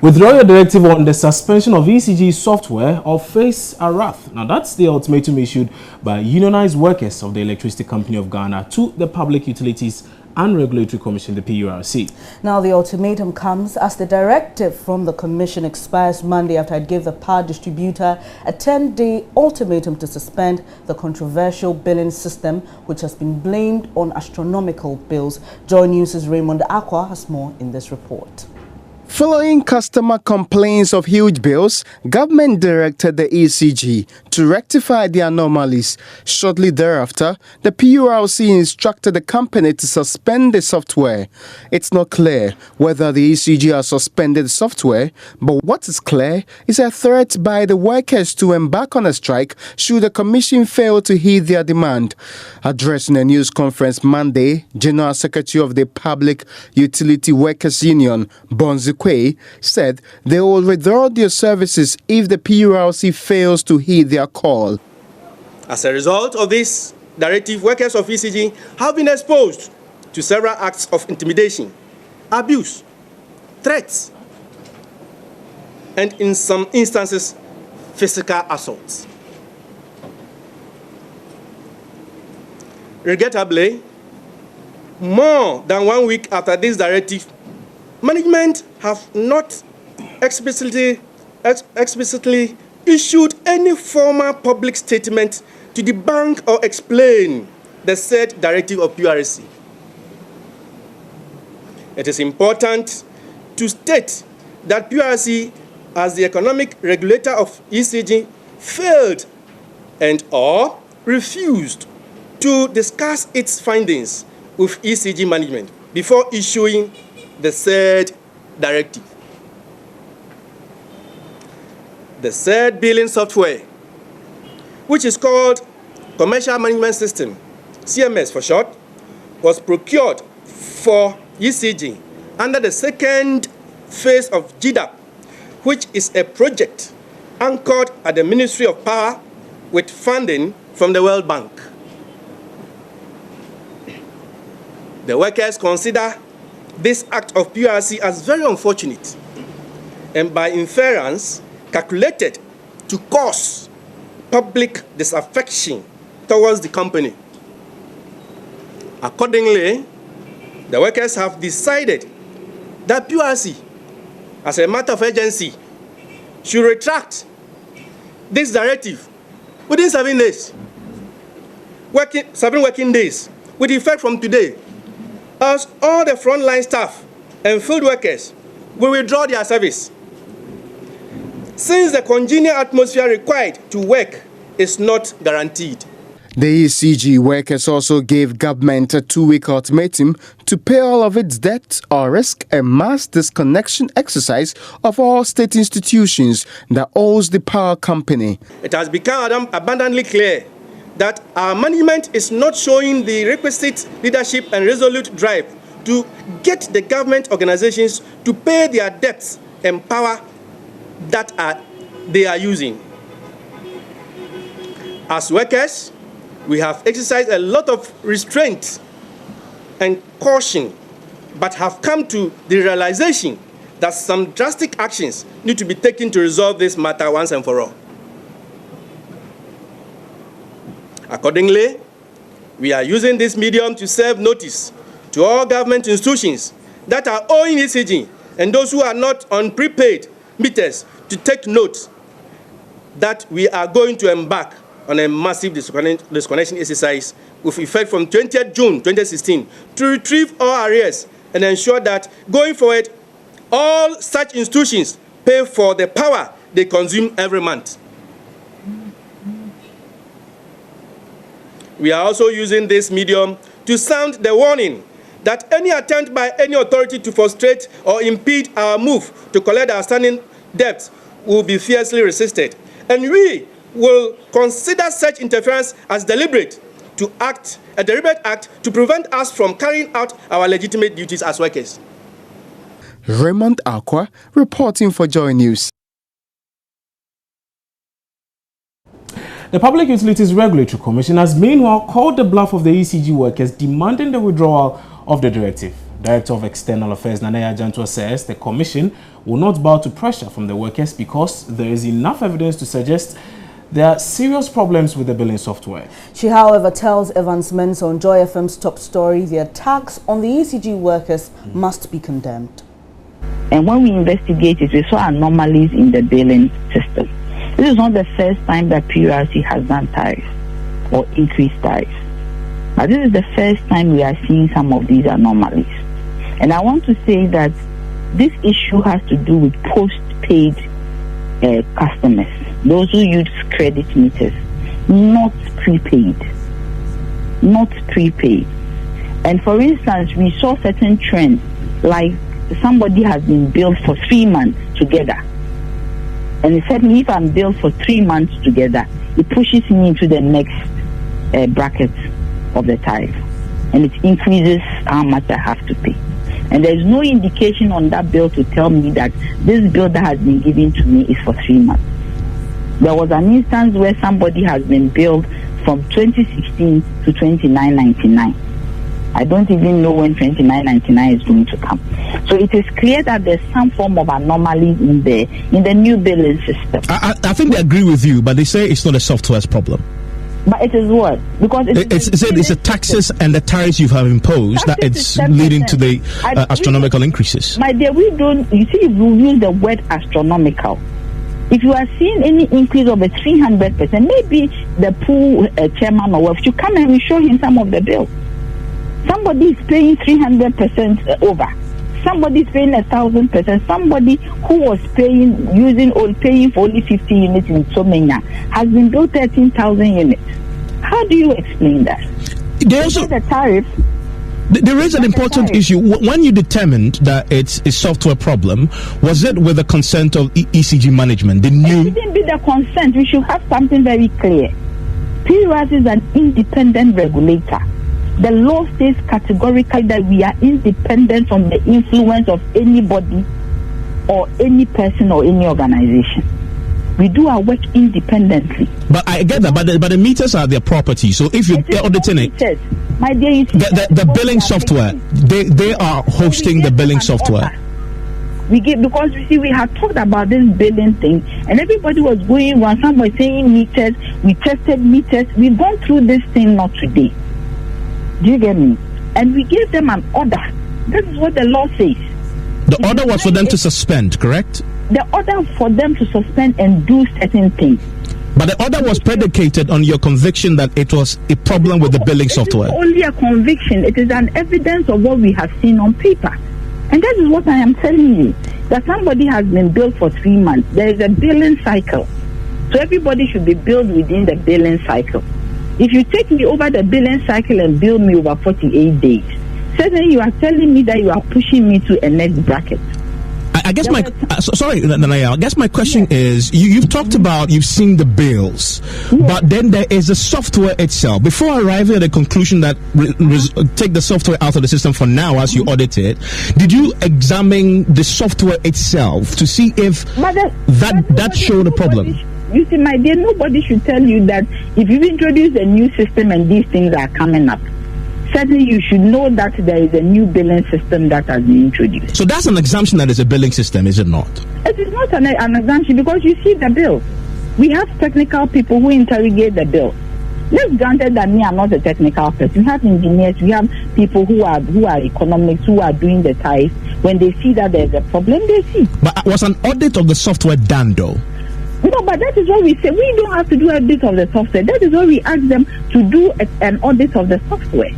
Withdraw your directive on the suspension of ECG software or face a wrath. Now, that's the ultimatum issued by unionized workers of the Electricity Company of Ghana to the Public Utilities and Regulatory Commission, the PURC. Now, the ultimatum comes as the directive from the Commission expires Monday after it gave the power distributor a 10-day ultimatum to suspend the controversial billing system, which has been blamed on astronomical bills. Joy News' Raymond Aqua has more in this report. Following customer complaints of huge bills, government directed the ECG to rectify the anomalies. Shortly thereafter, the PURC instructed the company to suspend the software. It's not clear whether the ECG has suspended the software, but what is clear is a threat by the workers to embark on a strike should the commission fail to heed their demand. Addressing a news conference Monday, General Secretary of the Public Utility Workers Union, Bonzi said they will withdraw their services if the PURC fails to heed their call. As a result of this directive, workers of ECG have been exposed to several acts of intimidation, abuse, threats, and in some instances, physical assaults. Regrettably, more than 1 week after this directive, management have not explicitly issued any formal public statement to debunk or explain the said directive of PURC. It is important to state that PURC, as the economic regulator of ECG, failed and/or refused to discuss its findings with ECG management before issuing the said directive. The said billing software, which is called Commercial Management System, CMS for short, was procured for ECG under the second phase of GDAP, which is a project anchored at the Ministry of Power with funding from the World Bank. The workers consider this act of PURC as very unfortunate and by inference calculated to cause public disaffection towards the company. Accordingly, the workers have decided that PURC, as a matter of urgency, should retract this directive within 7 days, 7 working days, with effect from today, as all the frontline staff and field workers will withdraw their service, since the congenial atmosphere required to work is not guaranteed. The ECG workers also gave government a 2-week ultimatum to pay all of its debt or risk a mass disconnection exercise of all state institutions that owes the power company. It has become abundantly clear that our management is not showing the requisite leadership and resolute drive to get the government organizations to pay their debts and power that they are using. As workers, we have exercised a lot of restraint and caution, but have come to the realization that some drastic actions need to be taken to resolve this matter once and for all. Accordingly, we are using this medium to serve notice to all government institutions that are owing ECG and those who are not on prepaid meters to take note that we are going to embark on a massive disconnection exercise with effect from 20th June 2016 to retrieve all arrears and ensure that going forward, all such institutions pay for the power they consume every month. We are also using this medium to sound the warning that any attempt by any authority to frustrate or impede our move to collect our standing debts will be fiercely resisted. And we will consider such interference as a deliberate act to prevent us from carrying out our legitimate duties as workers. Raymond Aqua reporting for Joy News. The Public Utilities Regulatory Commission has meanwhile called the bluff of the ECG workers demanding the withdrawal of the directive. Director of External Affairs Nanaya Jantua says the commission will not bow to pressure from the workers because there is enough evidence to suggest there are serious problems with the billing software. She, however, tells Evans Mensah on Joy FM's Top Story the attacks on the ECG workers must be condemned. And when we investigated, we saw anomalies in the billing system. This is not the first time that PURC has done tariffs or increased tariffs. But this is the first time we are seeing some of these anomalies. And I want to say that this issue has to do with post-paid customers, those who use credit meters, not prepaid. Not prepaid. And for instance, we saw certain trends, like somebody has been billed for 3 months together. And certainly if I'm billed for 3 months together, it pushes me into the next bracket of the tariff. And it increases how much I have to pay. And there's no indication on that bill to tell me that this bill that has been given to me is for 3 months. There was an instance where somebody has been billed from 2016 to 29.99. I don't even know when 29.99 is going to come. So it is clear that there's some form of anomaly in the new billing system. I think they agree with you, but they say it's not a software's problem. But it is what? Because it's the taxes and the tariffs you have imposed that it's leading to the astronomical increases. My dear, we don't, you see, if you use the word astronomical, if you are seeing any increase of a 300%, maybe the pool chairman or what, you come and we show him some of the bills. Somebody is paying 300% over. Somebody is paying 1,000%. Somebody who was paying for only 50 units in Somenya has been billed 13,000 units. How do you explain that? They also the tariff. There is an important issue. When you determined that it's a software problem, was it with the consent of ECG management? It shouldn't be the consent. We should have something very clear. PURC is an independent regulator. The law says categorically that we are independent from the influence of anybody or any person or any organization. We do our work independently. But I get that, but the meters are their property. So if you're auditing it, my dear, you see the billing software, they are hosting the billing software. Because you see, we had talked about this billing thing, and everybody was going around. Some were saying meters. We tested meters. We've gone through this thing not today. Do you get me? And we gave them an order. This is what the law says. The order was for them to suspend, correct? The order for them to suspend and do certain things. But the order was predicated on your conviction that it was a problem with the billing software. It is only a conviction. It is an evidence of what we have seen on paper. And that is what I am telling you. That somebody has been billed for 3 months. There is a billing cycle. So everybody should be billed within the billing cycle. If you take me over the billing cycle and bill me over 48 days, certainly you are telling me that you are pushing me to a next bracket. I guess sorry, Nanaya, I guess my question is, you've talked about, you've seen the bills, but then there is the software itself. Before arriving at the conclusion that take the software out of the system for now as you audit it, did you examine the software itself to see if that showed a problem? You see, my dear, nobody should tell you that if you introduce a new system and these things are coming up, certainly you should know that there is a new billing system that has been introduced. So that's an assumption that it's a billing system, is it not? It is not an assumption because you see the bill. We have technical people who interrogate the bill. Let's granted that me, I'm not a technical person. We have engineers, we have people who are economics, who are doing the tariffs. When they see that there's a problem, they see. But was an audit of the software done though? No, but that is what we say. We don't have to do a bit of the software. That is why we ask them to do an audit of the software.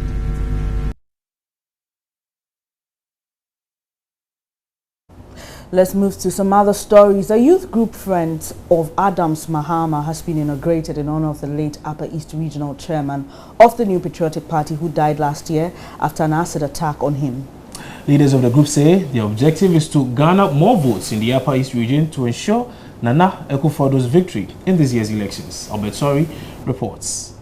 Let's move to some other stories. A youth group friend of Adams Mahama has been inaugurated in honor of the late Upper East Regional Chairman of the New Patriotic Party who died last year after an acid attack on him. Leaders of the group say the objective is to garner more votes in the Upper East region to ensure Nana Akufo-Addo's victory in this year's elections. Albert Sori reports.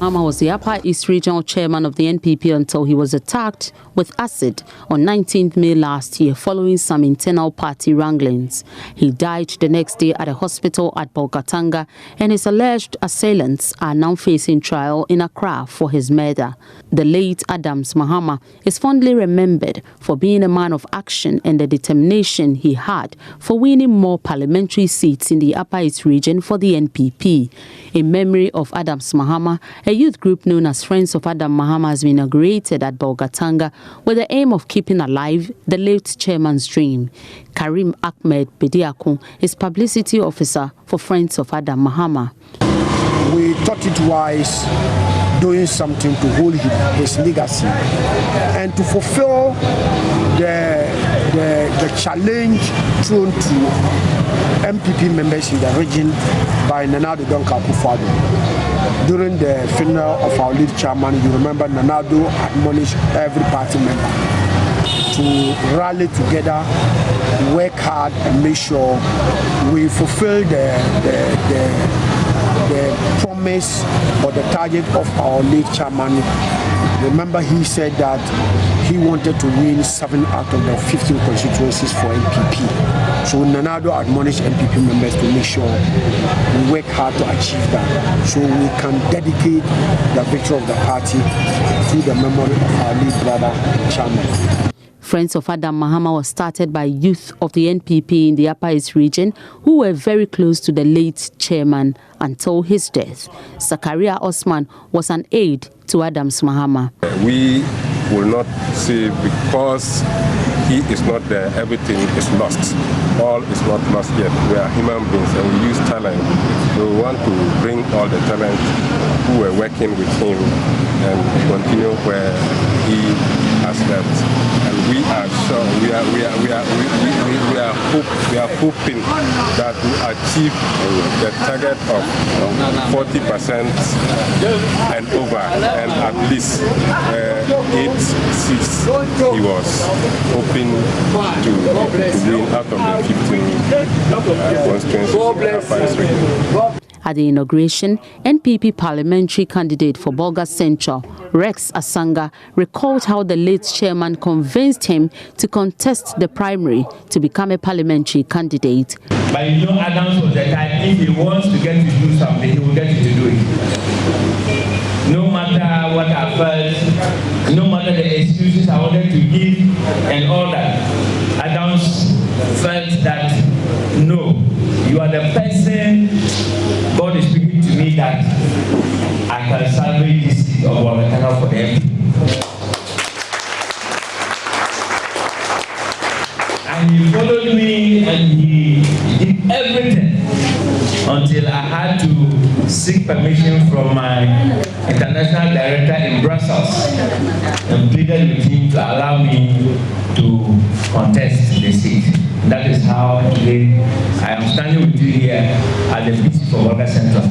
Mahama was the Upper East Regional Chairman of the NPP until he was attacked with acid on 19th May last year following some internal party wranglings. He died the next day at a hospital at Bolgatanga, and his alleged assailants are now facing trial in Accra for his murder. The late Adams Mahama is fondly remembered for being a man of action and the determination he had for winning more parliamentary seats in the Upper East region for the NPP. In memory of Adams Mahama, a youth group known as Friends of Adam Mahama has been inaugurated at Bolgatanga with the aim of keeping alive the late chairman's dream. Karim Ahmed Bediakun is publicity officer for Friends of Adam Mahama. We thought it wise doing something to hold his legacy and to fulfill the challenge thrown to MPP members in the region by Nana Addo Akufo-Addo. During the funeral of our lead chairman, you remember Nana Addo admonished every party member to rally together, work hard, and make sure we fulfill the promise or the target of our lead chairman. Remember, he said that he wanted to win 7 out of the 15 constituencies for MPP. So Nana Addo admonished MPP members to make sure we work hard to achieve that, so we can dedicate the victory of the party to the memory of our lead brother chairman. Friends of Adam Mahama was started by youth of the NPP in the Upper East region who were very close to the late chairman until his death. Zakaria Osman was an aide to Adams Mahama. We will not say because he is not there, everything is lost. All is not lost yet. We are human beings and we use talent. We want to bring all the talent who were working with him and continue where he has left. And we are sure, we are hoping that we achieve the target of 40% and over, and at least 8 seats he was hoping to win out of the 15 constituencies. At the inauguration, NPP parliamentary candidate for Bolga Central, Rex Asanga, recalled how the late chairman convinced him to contest the primary to become a parliamentary candidate. But you know, Adams was the type, if he wants to get to do something, he will get to do it. No matter what I felt, no matter the excuses I wanted to give and all that, Adams felt that, no, you are the person God is speaking to me that I can salvage this seat of Bolgatanga for them. And he followed me and he did everything until I had to seek permission from my international director in Brussels and pleaded with him to allow me to contest the seat. That is how today I am standing with you here at the PC for Bolga Central.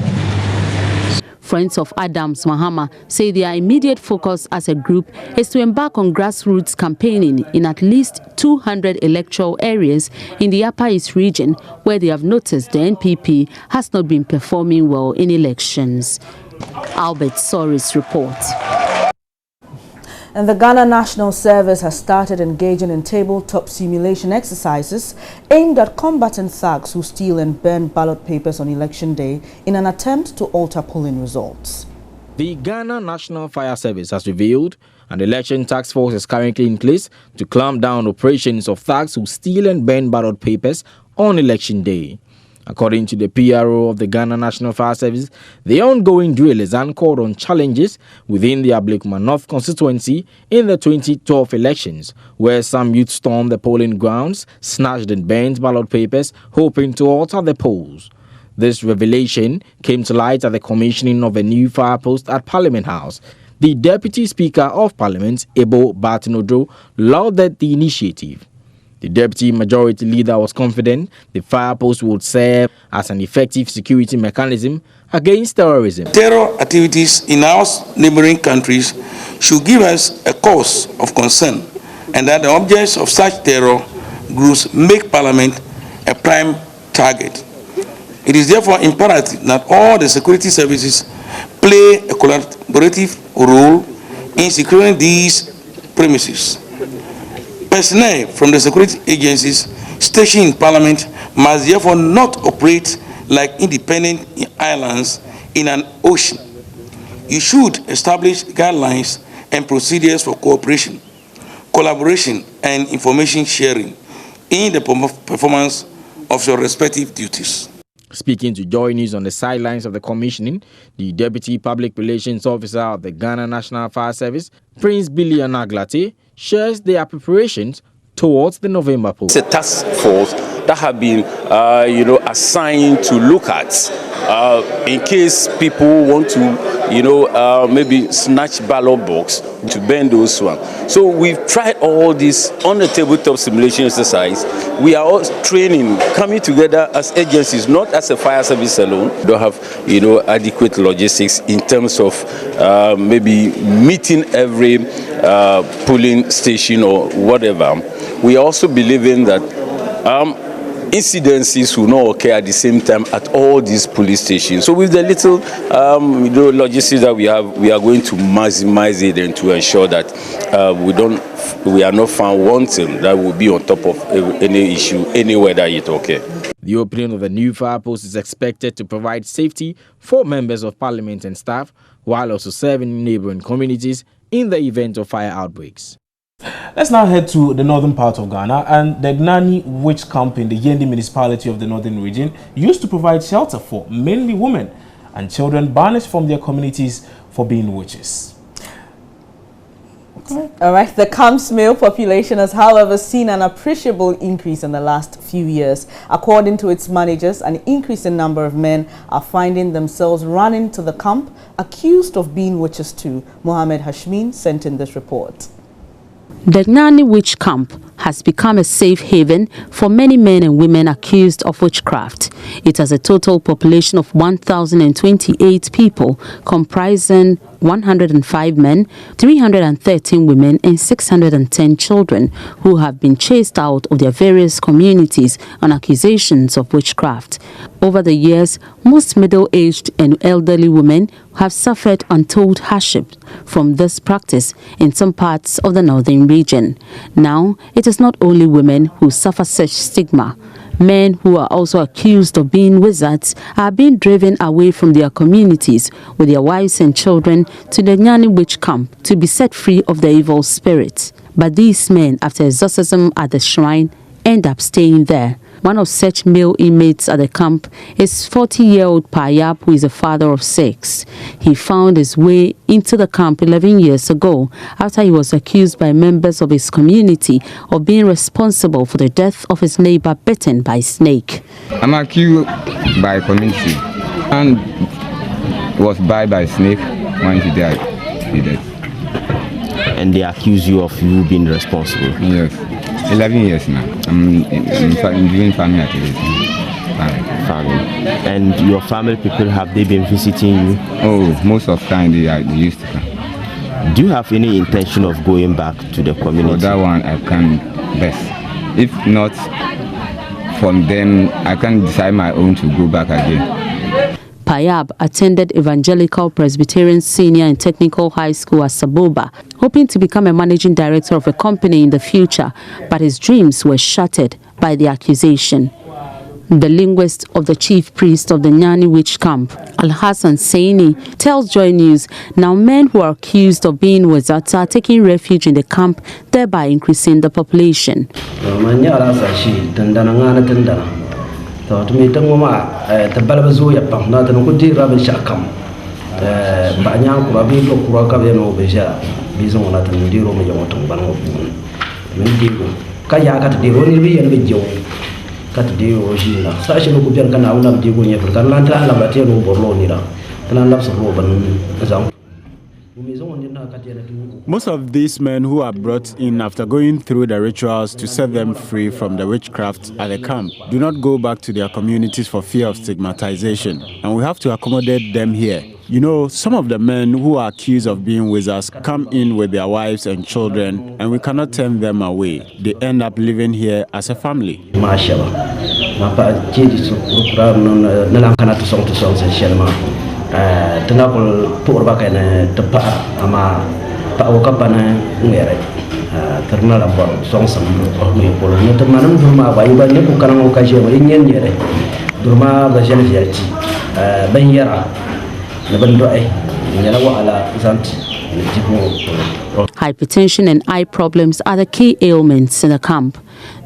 Friends of Adams Mahama say their immediate focus as a group is to embark on grassroots campaigning in at least 200 electoral areas in the Upper East region where they have noticed the NPP has not been performing well in elections. Albert Soris reports. And the Ghana National Service has started engaging in tabletop simulation exercises aimed at combating thugs who steal and burn ballot papers on election day in an attempt to alter polling results. The Ghana National Fire Service has revealed an election task force is currently in place to clamp down operations of thugs who steal and burn ballot papers on election day. According to the PRO of the Ghana National Fire Service, the ongoing drill is anchored on challenges within the Ablekuma North constituency in the 2012 elections, where some youth stormed the polling grounds, snatched and burned ballot papers, hoping to alter the polls. This revelation came to light at the commissioning of a new fire post at Parliament House. The Deputy Speaker of Parliament, Ebo Bartinodro, lauded the initiative. The Deputy Majority Leader was confident the fire post would serve as an effective security mechanism against terrorism. Terror activities in our neighboring countries should give us a cause of concern, and that the objects of such terror groups make Parliament a prime target. It is therefore imperative that all the security services play a collaborative role in securing these premises. Personnel from the security agencies stationed in Parliament must therefore not operate like independent islands in an ocean. You should establish guidelines and procedures for cooperation, collaboration, and information sharing in the performance of your respective duties. Speaking to Joy News on the sidelines of the commissioning, the Deputy Public Relations Officer of the Ghana National Fire Service, Prince Billy Anaglate, shares their preparations towards the November poll. It's a task force that have been, assigned to look at in case people want to, maybe snatch ballot box to bend those ones. So we've tried all this on the tabletop simulation exercise. We are all training, coming together as agencies, not as a fire service alone. We don't have, adequate logistics in terms of maybe meeting every polling station or whatever. We also believe in that incidences will not occur at the same time at all these police stations. So with the little logistics that we have, we are going to maximize it and to ensure that we are not found wanting. That will be on top of any issue anywhere that it occurs. The opening of the new fire post is expected to provide safety for members of parliament and staff, while also serving neighboring communities in the event of fire outbreaks. Let's now head to the northern part of Ghana, and the Gnani Witch Camp in the Yendi municipality of the northern region used to provide shelter for mainly women and children banished from their communities for being witches. All right, the camp's male population has, however, seen an appreciable increase in the last few years. According to its managers, an increase in number of men are finding themselves running to the camp, accused of being witches too. Mohammed Hashmin sent in this report. The Gnani Witch Camp has become a safe haven for many men and women accused of witchcraft. It has a total population of 1,028 people, comprising 105 men, 313 women, and 610 children who have been chased out of their various communities on accusations of witchcraft. Over the years, most middle-aged and elderly women have suffered untold hardship from this practice in some parts of the northern region. Now, it is not only women who suffer such stigma. Men who are also accused of being wizards are being driven away from their communities with their wives and children to the Gnani Witch Camp to be set free of the evil spirits. But these men, after exorcism at the shrine, end up staying there. One of such male inmates at the camp is 40-year-old Payab, who is a father of 6. He found his way into the camp 11 years ago after he was accused by members of his community of being responsible for the death of his neighbor bitten by a snake. I'm accused by community and was bitten by a snake when he died. And they accuse you of you being responsible? Yes. 11 years now. I'm doing family activities. Family. And your family people, have they been visiting you? Oh, most of the time they used to come. Do you have any intention of going back to the community? For that one, I can best. If not from them, I can decide my own to go back again. Payab attended Evangelical Presbyterian Senior and Technical High School at Saboba, hoping to become a managing director of a company in the future, but his dreams were shattered by the accusation. The linguist of the chief priest of the Gnani Witch Camp, Al-Hassan Saini, tells Joy News now men who are accused of being wizards are taking refuge in the camp, thereby increasing the population. To me tangoma the balbazo ya pam na tan ko dira ben shakam ba nya ko bi to ko ka be no be sha bi zo na tan diro me yo ton ban ko men diro ka ya ka diro ni bi yan be jo ka diro shi na sa shi ko bian kana una bi ko nye kan lan ta la ba te no borlo ni ra tan la so ro ban zam. Most of these men who are brought in after going through the rituals to set them free from the witchcraft at the camp do not go back to their communities for fear of stigmatization, and we have to accommodate them here. You know, some of the men who are accused of being wizards come in with their wives and children, and we cannot turn them away. They end up living here as a family. tenakul pur bakane tepa ama pa wakapana ngere karena labor song sam ni polo ni temanam durma bayiba ne ku kanang okaje wa nyen yere durma ba jen yati ban yara ne ban do ai nyala wa ala zanti ne jibo. Hypertension and eye problems are the key ailments in the camp.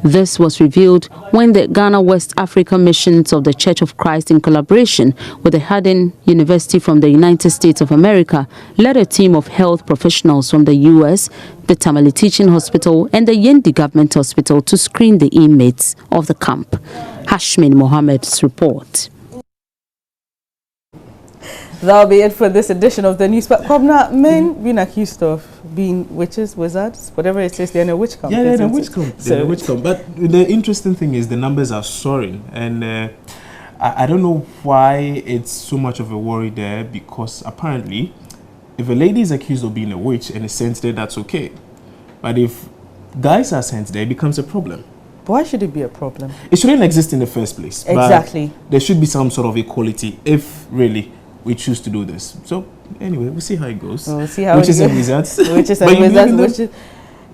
This was revealed when the Ghana West Africa Missions of the Church of Christ, in collaboration with the Hardin University from the United States of America, led a team of health professionals from the U.S., the Tamale Teaching Hospital and the Yendi Government Hospital to screen the inmates of the camp. Hashmin Mohammed's report. That'll be it for this edition of the news. But Kobna, men being accused of being witches, wizards, whatever it says, they're in a witch camp. Yeah, they're in a witch camp. They're in a witch camp. But the interesting thing is the numbers are soaring. And I don't know why it's so much of a worry there, because apparently, if a lady is accused of being a witch and is sent there, that's okay. But if guys are sent there, it becomes a problem. Why should it be a problem? It shouldn't exist in the first place. Exactly. But there should be some sort of equality if really we choose to do this. So anyway, we'll see how it goes. We'll see how Witches and wizards. Witches and wizards.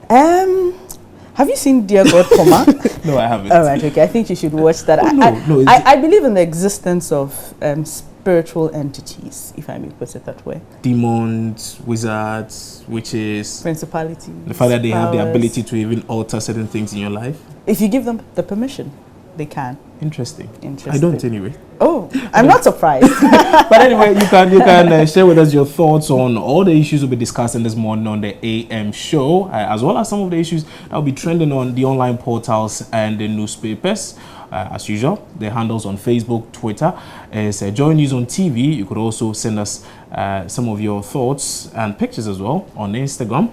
Have you seen Dear God Coma? No, I haven't. All right, okay. I think you should watch that. No, I believe in the existence of spiritual entities, if I may put it that way. Demons, wizards, witches, principalities. The fact that they have the ability to even alter certain things in your life. If you give them the permission, they can. Interesting. I don't anyway. Oh, I'm not surprised. But anyway, you can share with us your thoughts on all the issues we'll be discussing this morning on the AM show, as well as some of the issues that will be trending on the online portals and the newspapers. As usual, the handles on Facebook, Twitter is Joy News on TV. You could also send us some of your thoughts and pictures as well on Instagram.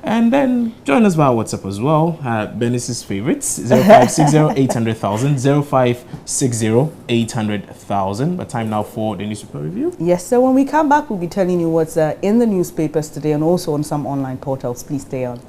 And then join us via WhatsApp as well. Bernice's favorites, 0560-800,000, 0560-800,000. But time now for the newspaper review. Yes, so when we come back, we'll be telling you what's in the newspapers today and also on some online portals. Please stay on.